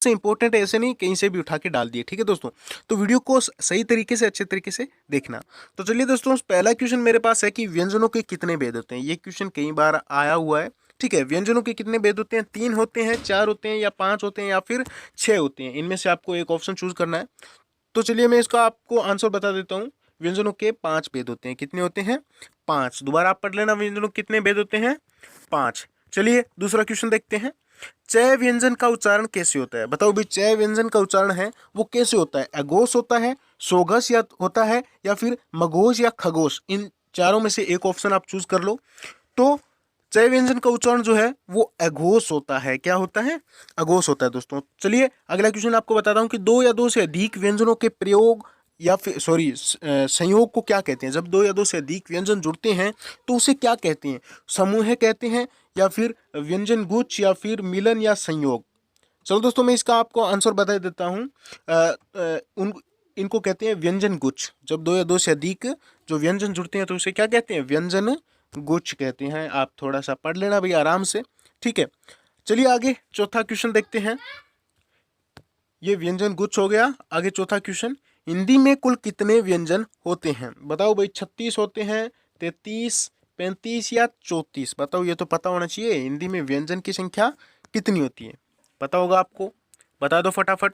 से इंपॉर्टेंट है, ऐसे नहीं कहीं से भी उठा के डाल दिए, ठीक है दोस्तों। तो वीडियो को सही तरीके से अच्छे तरीके से देखना। तो चलिए दोस्तों, पहला क्वेश्चन मेरे पास है कि व्यंजनों के कितने भेद होते हैं। ये क्वेश्चन कई बार आया हुआ है, ठीक है। व्यंजनों के कितने भेद होते हैं? 3 होते हैं, 4 होते हैं, या 5 होते हैं, या फिर 6 होते हैं। इनमें से आपको एक ऑप्शन चूज करना है। तो चलिए मैं इसका आपको आंसर बता देता हूँ। व्यंजनों के 5 भेद होते हैं। कितने होते हैं? 5। दोबारा आप पढ़ लेना, व्यंजनों के कितने भेद होते हैं? 5। चलिए दूसरा क्वेश्चन देखते हैं। चय व्यंजन का उच्चारण कैसे होता है? बताओ भाई, चय व्यंजन का उच्चारण है वो कैसे होता है? अघोष होता है, सोघस या होता है, या फिर मघोष या खगोश? इन चारों में से एक ऑप्शन आप चूज कर लो। तो चय व्यंजन का उच्चारण जो है वो अघोष होता है। क्या होता है? अघोष होता है दोस्तों। चलिए अगला क्वेश्चन आपको बताता हूँ कि दो या दो से अधिक व्यंजनों के प्रयोग या फिर संयोग को क्या कहते हैं? जब दो या दो से अधिक व्यंजन जुड़ते हैं तो उसे क्या कहते हैं? समूह कहते हैं, या फिर व्यंजन गुच्छ, या फिर मिलन, या संयोग? चलो दोस्तों, मैं इसका आपको आंसर बता देता हूँ। उन इनको कहते हैं व्यंजन गुच्छ। जब दो या दो से अधिक जो व्यंजन जुड़ते हैं तो उसे क्या कहते हैं? व्यंजन गुच्छ कहते हैं। आप थोड़ा सा पढ़ लेना भाई आराम से, ठीक है। चलिए आगे चौथा क्वेश्चन देखते हैं। ये व्यंजन गुच्छ हो गया। आगे चौथा क्वेश्चन, हिंदी में कुल कितने व्यंजन होते हैं? बताओ भाई, 36 होते हैं, 33, 35, या 34? बताओ, ये तो पता होना चाहिए। हिंदी में व्यंजन की संख्या कितनी होती है? पता होगा आपको, बता दो फटाफट।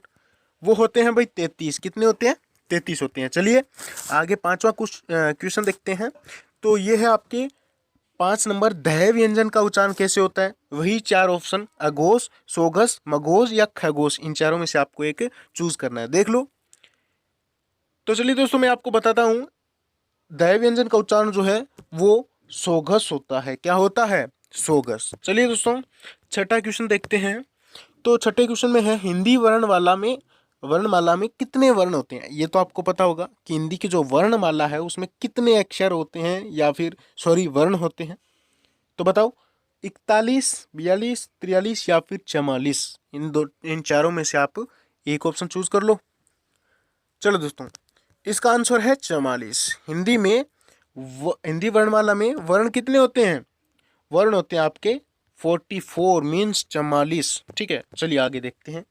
वो होते हैं भाई 33। कितने होते हैं? 33 होते हैं। चलिए आगे पांचवा क्वेश्चन देखते हैं। तो ये है आपके 5 नंबर, दह व्यंजन का उच्चारण कैसे होता है? वही 4 ऑप्शन, अघोष, सोघस, मघोष, या खगोश। इन चारों में से आपको एक चूज करना है, देख लो। तो चलिए दोस्तों, मैं आपको बताता हूँ। दय व्यंजन का उच्चारण जो है वो सोघस होता है। क्या होता है? सोघस। चलिए दोस्तों, छठा क्वेश्चन देखते हैं। तो छठे क्वेश्चन में है, हिंदी वर्णमाला में कितने वर्ण होते हैं? ये तो आपको पता होगा कि हिंदी की जो वर्णमाला है उसमें कितने अक्षर होते हैं, या फिर वर्ण होते हैं। तो बताओ, 41, 42, 43, या फिर 44? इन चारों में से आप एक ऑप्शन चूज कर लो। चलो दोस्तों, इसका आंसर है 44। हिंदी वर्णमाला में वर्ण कितने होते हैं? वर्ण होते हैं आपके 44, मीन्स 44, ठीक है। चलिए आगे देखते हैं।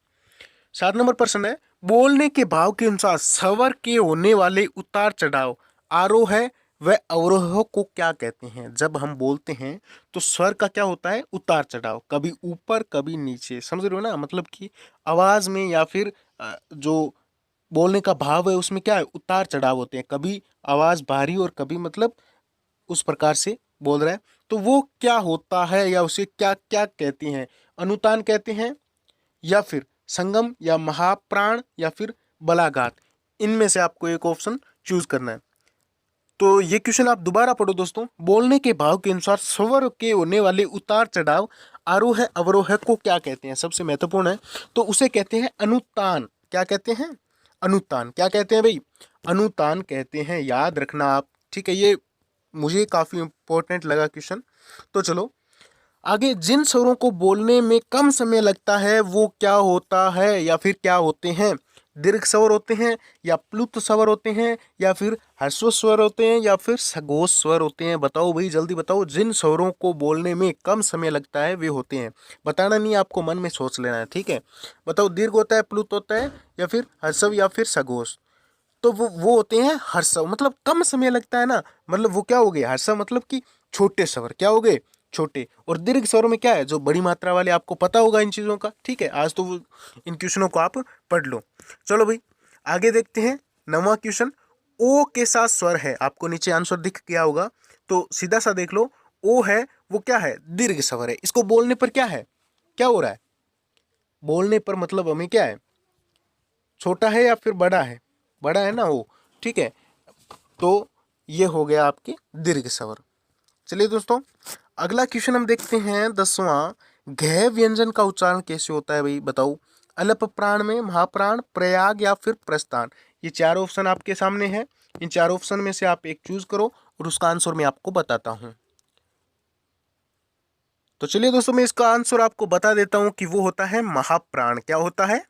7 नंबर प्रश्न है, बोलने के भाव के अनुसार स्वर के होने वाले उतार चढ़ाव, आरोह है व अवरोह को क्या कहते हैं? जब हम बोलते हैं तो स्वर का क्या होता है? उतार चढ़ाव, कभी ऊपर कभी नीचे, समझ रहे हो ना? मतलब कि आवाज में, या फिर जो बोलने का भाव है उसमें क्या है? उतार चढ़ाव होते हैं। कभी आवाज भारी और कभी मतलब उस प्रकार से बोल रहा है, तो वो क्या होता है, या उसे क्या क्या कहते हैं? अनुतान कहते हैं, या फिर संगम, या महाप्राण, या फिर बलाघात? इनमें से आपको एक ऑप्शन चूज करना है। तो ये क्वेश्चन आप दोबारा पढ़ो दोस्तों। बोलने के भाव के अनुसार स्वर के होने वाले उतार चढ़ाव, आरोह अवरोह को क्या कहते हैं? सबसे महत्वपूर्ण है, तो उसे कहते हैं अनुतान। क्या कहते हैं? अनुतान। क्या कहते हैं भाई? अनुतान कहते हैं, याद रखना आप, ठीक है। ये मुझे काफी इंपॉर्टेंट लगा क्वेश्चन। तो चलो आगे, जिन स्वरों को बोलने में कम समय लगता है वो क्या होता है, या फिर क्या होते हैं? दीर्घ स्वर होते हैं, या प्लुत स्वर होते हैं, या फिर ह्रस्व स्वर होते हैं, या फिर सघोष स्वर होते हैं? बताओ भाई, जल्दी बताओ। जिन स्वरों को बोलने में कम समय लगता है वे होते हैं। बताना नहीं, आपको मन में सोच लेना है, ठीक है। बताओ, दीर्घ होता है, प्लुत होता है, या फिर ह्रस्व, या फिर सघोष? तो वो होते हैं ह्रस्व। मतलब कम समय लगता है ना, मतलब वो क्या हो गए? ह्रस्व मतलब कि छोटे स्वर। क्या हो गए? छोटे। और दीर्घ स्वरों में क्या है? जो बड़ी मात्रा वाले। आपको पता होगा इन चीजों का, ठीक है। आज तो इन क्वेश्चनों को आप पढ़ लो। चलो भाई आगे देखते हैं। 9वां क्वेश्चन, ओ के साथ स्वर है। आपको नीचे आंसर दिख गया होगा, तो सीधा सा देख लो। ओ है वो क्या है? दीर्घ स्वर है। इसको बोलने पर क्या है? क्या हो रहा है? बोलने पर मतलब हमें क्या है? छोटा है या फिर बड़ा है? बड़ा है ना वो, ठीक है। तो ये हो गया आपके दीर्घ स्वर। चलिए दोस्तों, अगला क्वेश्चन हम देखते हैं 10वां। घ व्यंजन का उच्चारण कैसे होता है भाई? बताओ। अल्प प्राण में महाप्राण, प्रयाग, या फिर प्रस्थान? ये 4 ऑप्शन आपके सामने हैं। इन 4 ऑप्शन में से आप एक चूज करो और उसका आंसर मैं आपको बताता हूं। तो चलिए दोस्तों, मैं इसका आंसर आपको बता देता हूं कि वो होता है महाप्राण। क्या होता है?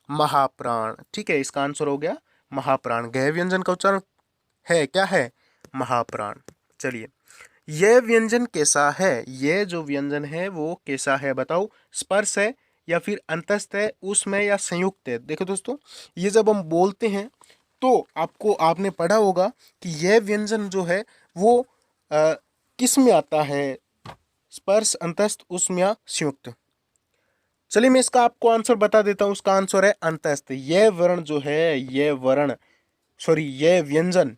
महाप्राण, ठीक है। इसका आंसर हो गया महाप्राण। घ व्यंजन का उच्चारण है क्या है? महाप्राण। चलिए, यह व्यंजन कैसा है? यह जो व्यंजन है वो कैसा है? बताओ। स्पर्श है, या फिर अंतस्थ है, उसमें या संयुक्त है। देखो दोस्तों, ये जब हम बोलते हैं तो आपने पढ़ा होगा कि यह व्यंजन जो है वो किस में आता है, स्पर्श, अंतस्थ, उष्म या संयुक्त। चलिए मैं इसका आपको आंसर बता देता हूं। उसका आंसर है अंतस्थ। यह वर्ण जो है, यह व्यंजन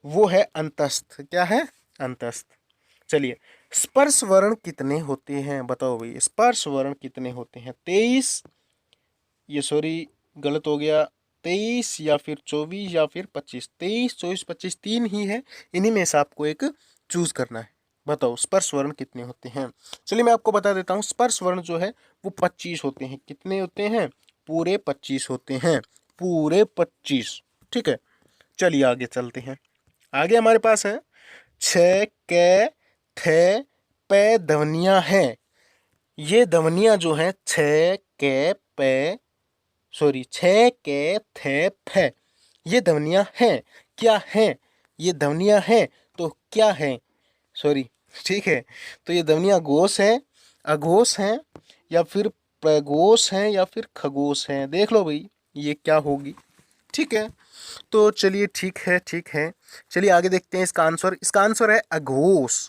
वो है अंतस्थ। क्या है? अंतस्थ। चलिए, स्पर्श वर्ण कितने होते हैं बताओ भाई, स्पर्श वर्ण कितने होते हैं? 23, गलत हो गया, 23 या फिर 24 या फिर 25। 23, 24, 25 तीन ही है, इन्हीं में से आपको एक चूज करना है। बताओ स्पर्श वर्ण कितने होते हैं। चलिए मैं आपको बता देता हूँ, स्पर्श वर्ण जो है वो 25 होते हैं। कितने होते हैं? पूरे 25 होते हैं, पूरे 25। ठीक है, चलिए आगे चलते हैं। आगे हमारे पास है छ, क, थ, पे ध्वनियां हैं। ये ध्वनियां जो हैं छ, क, पे, छ, के, थे, फ, ये ध्वनियां हैं। क्या हैं? ये ध्वनियां हैं तो क्या हैं? ठीक है, तो ये ध्वनियां घोष हैं, अघोष हैं, या फिर प्रघोष हैं, या फिर खगोश हैं। देख लो भाई ये क्या होगी। ठीक है, तो चलिए ठीक है, ठीक है। चलिए आगे देखते हैं इसका आंसर। इसका आंसर है अघोष।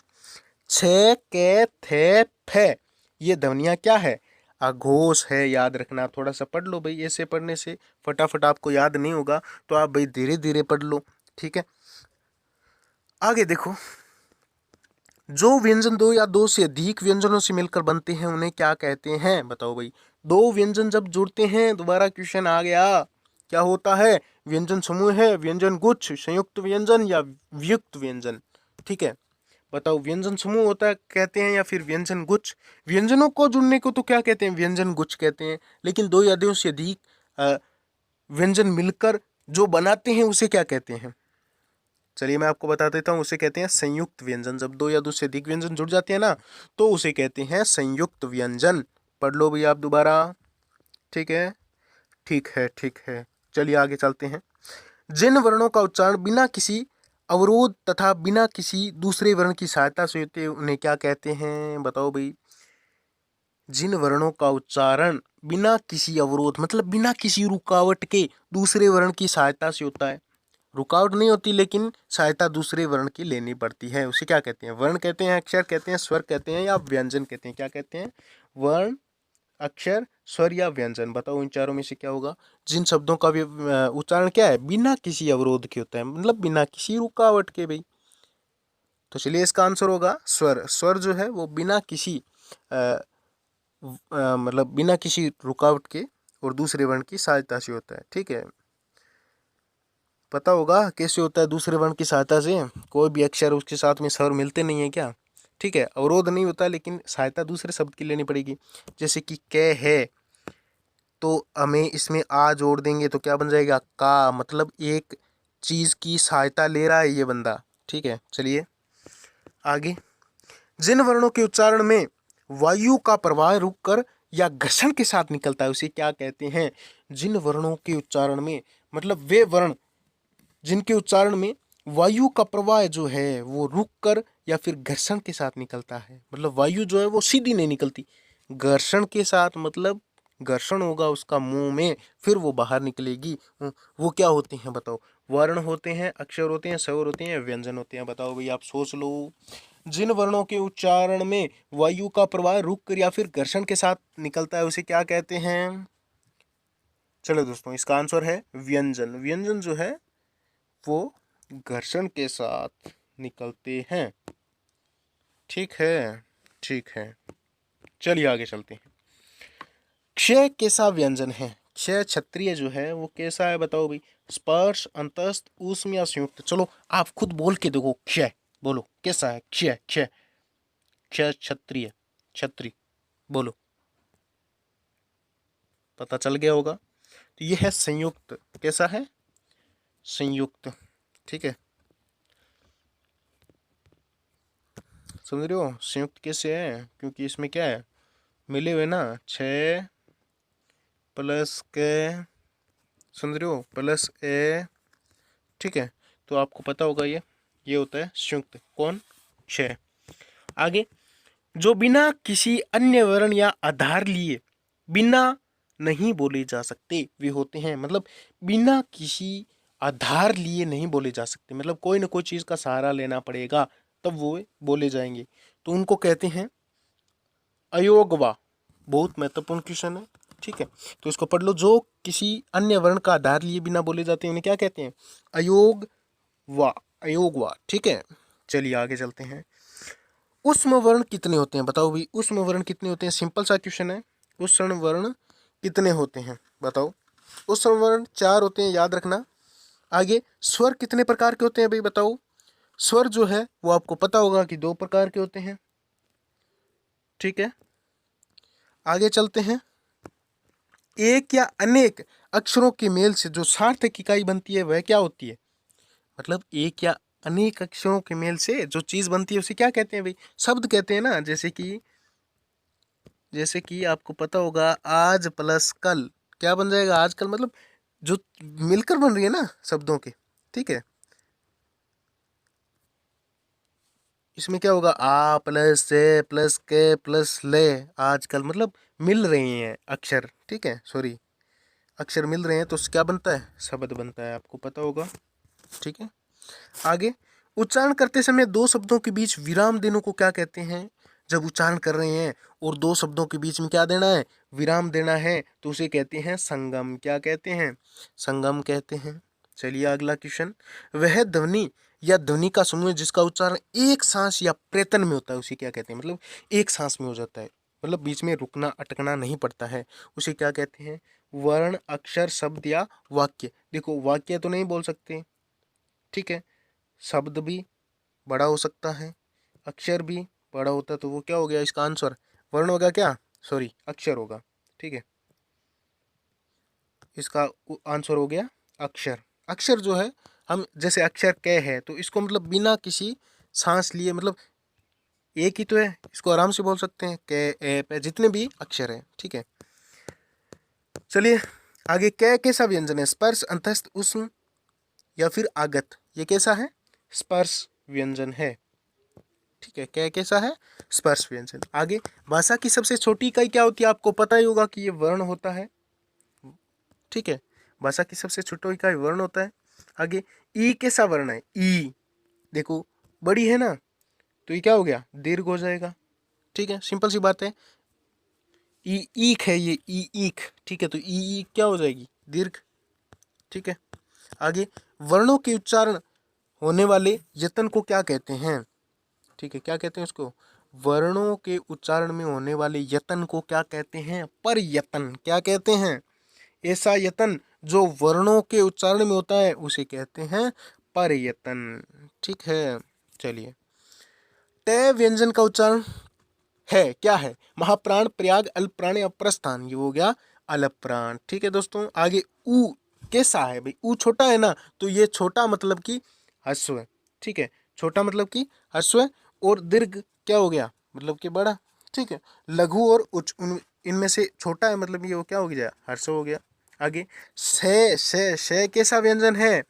छ, के, थे, फ, ये ध्वनियां क्या है? अघोष है। याद रखना, थोड़ा सा पढ़ लो भाई, ऐसे पढ़ने से फटाफट आपको याद नहीं होगा, तो आप भाई धीरे धीरे पढ़ लो। ठीक है, आगे देखो, जो व्यंजन दो या दो से अधिक व्यंजनों से मिलकर बनते हैं उन्हें क्या कहते हैं? बताओ भाई। दो व्यंजन जब जुड़ते हैं, दोबारा क्वेश्चन आ गया, क्या होता है? व्यंजन समूह है, व्यंजन गुच्छ, संयुक्त व्यंजन या वियुक्त व्यंजन। ठीक है, बताओ व्यंजन समूह होता है कहते हैं या फिर व्यंजन गुच्छ? व्यंजनों को जुड़ने को तो क्या कहते हैं? व्यंजन गुच्छ कहते हैं। लेकिन दो या दो से अधिक व्यंजन मिलकर जो बनाते हैं उसे क्या कहते हैं? चलिए मैं आपको बता देता हूँ, उसे कहते हैं संयुक्त व्यंजन। जब दो या दो से अधिक व्यंजन जुड़ जाते हैं ना, तो उसे कहते हैं संयुक्त व्यंजन। पढ़ लो भैया आप दोबारा। ठीक है, ठीक है, ठीक है। चलिए आगे चलते हैं। जिन वर्णों का उच्चारण बिना किसी अवरोध तथा बिना किसी दूसरे वर्ण की सहायता से होते हैं उन्हें क्या कहते हैं? बताओ भाई। जिन वर्णों का उच्चारण बिना किसी अवरोध मतलब बिना किसी रुकावट के दूसरे वर्ण की सहायता से होता है, रुकावट नहीं होती लेकिन सहायता दूसरे वर्ण की लेनी पड़ती है, उसे क्या कहते हैं? वर्ण कहते हैं, अक्षर कहते हैं, स्वर कहते हैं, या व्यंजन कहते हैं? क्या कहते हैं? वर्ण, अक्षर, स्वर या व्यंजन। बताओ इन चारों में से क्या होगा? जिन शब्दों का भी उच्चारण क्या है? बिना किसी अवरोध के होता है, मतलब बिना किसी रुकावट के भाई। तो चलिए इसका आंसर होगा स्वर। स्वर जो है वो बिना किसी मतलब बिना किसी रुकावट के और दूसरे वर्ण की सहायता से होता है। ठीक है, पता होगा कैसे होता है दूसरे वर्ण की सहायता से? कोई भी अक्षर उसके साथ में स्वर मिलते नहीं है क्या? ठीक है, अवरोध नहीं होता लेकिन सहायता दूसरे शब्द की लेनी पड़ेगी। जैसे कि क है, तो हमें इसमें आ जोड़ देंगे तो क्या बन जाएगा? का, मतलब एक चीज की सहायता ले रहा है ये बंदा। ठीक है, चलिए आगे। जिन वर्णों के उच्चारण में वायु का प्रवाह रुककर या घर्षण के साथ निकलता है उसे क्या कहते हैं? जिन वर्णों के उच्चारण में, मतलब वे वर्ण जिनके उच्चारण में वायु का प्रवाह जो है वो रुक कर या फिर घर्षण के साथ निकलता है, मतलब वायु जो है वो सीधी नहीं निकलती, घर्षण के साथ, मतलब घर्षण होगा उसका मुंह में, फिर वो बाहर निकलेगी। वो क्या होते हैं बताओ? वर्ण होते हैं, अक्षर होते हैं, स्वर होते हैं, व्यंजन होते हैं। बताओ भाई, आप सोच लो। जिन वर्णों के उच्चारण में वायु का प्रवाह रुक कर या फिर घर्षण के साथ निकलता है उसे क्या कहते हैं? चलो दोस्तों, इसका आंसर है व्यंजन। व्यंजन जो है वो घर्षण के साथ निकलते हैं। ठीक है, ठीक है, चलिए आगे चलते हैं। क्षय कैसा व्यंजन है? क्षय क्षत्रिय जो है वो कैसा है बताओ भाई। स्पर्श, अंतस्थ, ऊष्म या संयुक्त? चलो आप खुद बोल के देखो, क्षय बोलो कैसा है? क्षय, क्षय, क्षय क्षत्रिय, क्षत्रि बोलो, पता चल गया होगा। तो ये है संयुक्त। कैसा है? संयुक्त। ठीक है, समझ रहे हो संयुक्त कैसे है? क्योंकि इसमें क्या है, मिले हुए ना, छ प्लस के, समझ रहे हो, प्लस ए। ठीक है, तो आपको पता होगा ये होता है संयुक्त। कौन? छ। आगे, जो बिना किसी अन्य वर्ण या आधार लिए बिना नहीं बोले जा सकते वे होते हैं, मतलब बिना किसी आधार लिए नहीं बोले जा सकते, मतलब कोई ना कोई चीज़ का सहारा लेना पड़ेगा तब वो बोले जाएंगे, तो उनको कहते हैं अयोगवा। बहुत महत्वपूर्ण क्वेश्चन है, ठीक है, तो इसको पढ़ लो। जो किसी अन्य वर्ण का आधार लिए बिना बोले जाते हैं उन्हें क्या कहते हैं? अयोगवा, अयोगवा, ठीक है। चलिए आगे चलते हैं। उष्म वर्ण कितने होते हैं बताओ भाई, उष्म वर्ण कितने होते हैं? सिंपल सा क्वेश्चन है, उष्म वर्ण कितने होते हैं बताओ। उष्म वर्ण 4 होते हैं, याद रखना। आगे स्वर कितने प्रकार के होते हैं भाई बताओ। स्वर जो है वो आपको पता होगा कि 2 प्रकार के होते हैं, ठीक है। आगे चलते हैं। एक या अनेक अक्षरों के मेल से जो सार्थक इकाई बनती है वह क्या होती है? मतलब एक या अनेक अक्षरों के मेल से जो चीज बनती है उसे क्या कहते हैं भाई? शब्द कहते हैं ना। जैसे कि आपको पता होगा आज प्लस कल क्या बन जाएगा? आजकल, मतलब जो मिलकर बन रही है ना शब्दों के, ठीक है। इसमें क्या होगा? आ प्लस से प्लस के प्लस ले, आजकल मतलब मिल रहे हैं अक्षर, ठीक है, सॉरी, अक्षर मिल रहे हैं तो क्या बनता है? शब्द बनता है, आपको पता होगा, ठीक है। आगे उच्चारण करते समय 2 शब्दों के बीच विराम देने को क्या कहते हैं? जब उच्चारण कर रहे हैं और 2 शब्दों के बीच में क्या देना है? विराम देना है, तो उसे कहते हैं संगम। क्या कहते हैं? संगम कहते हैं। चलिए अगला क्वेश्चन। वह ध्वनि या ध्वनि का समूह जिसका उच्चारण एक सांस या प्रयत्न में होता है उसे क्या कहते हैं? मतलब एक सांस में हो जाता है, मतलब बीच में रुकना अटकना नहीं पड़ता है, उसे क्या कहते हैं? वर्ण, अक्षर, शब्द या वाक्य। देखो वाक्य तो नहीं बोल सकते, ठीक है, शब्द भी बड़ा हो सकता है, अक्षर भी बड़ा होता है, तो वो क्या हो गया इसका आंसर? वर्ण होगा क्या? सॉरी, अक्षर होगा, ठीक है, इसका आंसर हो गया अक्षर। अक्षर जो है, हम जैसे अक्षर क है तो इसको मतलब बिना किसी सांस लिए, मतलब एक ही तो है, इसको आराम से बोल सकते हैं क ए पे, जितने भी अक्षर है, ठीक है। चलिए आगे, क कैसा व्यंजन है? स्पर्श, अंतस्थ, उष्म या फिर आगत? ये कैसा है? स्पर्श व्यंजन है, ठीक है। क्या कैसा है? स्पर्श व्यंजन। आगे भाषा की सबसे छोटी इकाई क्या होती है? आपको पता ही होगा कि ये वर्ण होता है, ठीक है, भाषा की सबसे छोटी इकाई वर्ण होता है। आगे ई कैसा वर्ण है? ई देखो बड़ी है ना, तो ये क्या हो गया? दीर्घ हो जाएगा, ठीक है, सिंपल सी बात है। ई ईख है, ये ई ईख, ठीक है, तो ई क्या हो जाएगी? दीर्घ, ठीक है। आगे वर्णों के उच्चारण होने वाले यत्न को क्या कहते हैं? ठीक है, क्या कहते हैं उसको? वर्णों के उच्चारण में होने वाले यत्न को क्या कहते हैं? परयत्न। क्या कहते हैं? ऐसा यत्न जो वर्णों के उच्चारण में होता है उसे कहते हैं परयत्न, ठीक है। चलिए, ट व्यंजन का उच्चारण है क्या है? महाप्राण, प्रयाग, अल्पप्राण या प्रस्थान? ये हो गया अल्पप्राण, ठीक है दोस्तों। आगे ऊ कैसा है भाई? ऊ छोटा है ना, तो ये छोटा मतलब कि ह्रस्व है, ठीक है, छोटा मतलब कि ह्रस्व। और दीर्घ क्या हो गया? मतलब कि बड़ा, ठीक है। लघु और उच्च, इनमें से छोटा है, मतलब ये वो क्या हो गया? ह्रस्व हो गया। आगे से कैसा व्यंजन है?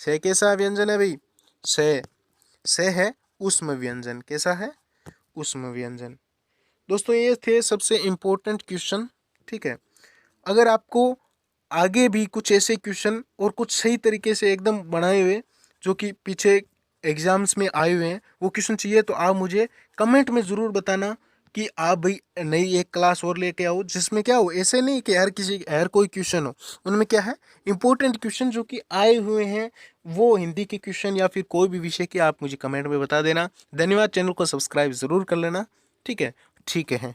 से कैसा व्यंजन है भाई? से है उष्म व्यंजन। कैसा है? उष्म व्यंजन। दोस्तों ये थे सबसे इम्पोर्टेंट क्वेश्चन, ठीक है। अगर आपको आगे भी कुछ ऐसे क्वेश्चन और कुछ सही तरीके से एकदम बनाए हुए जो कि पीछे एग्जाम्स में आए हुए हैं वो क्वेश्चन चाहिए, तो आप मुझे कमेंट में ज़रूर बताना कि आप भाई नई एक क्लास और लेके आओ, जिसमें क्या हो, ऐसे नहीं कि हर कोई क्वेश्चन हो, उनमें क्या है इंपॉर्टेंट क्वेश्चन जो कि आए हुए हैं, वो हिंदी के क्वेश्चन या फिर कोई भी विषय के, आप मुझे कमेंट में बता देना। धन्यवाद, चैनल को सब्सक्राइब ज़रूर कर लेना, ठीक है, ठीक है।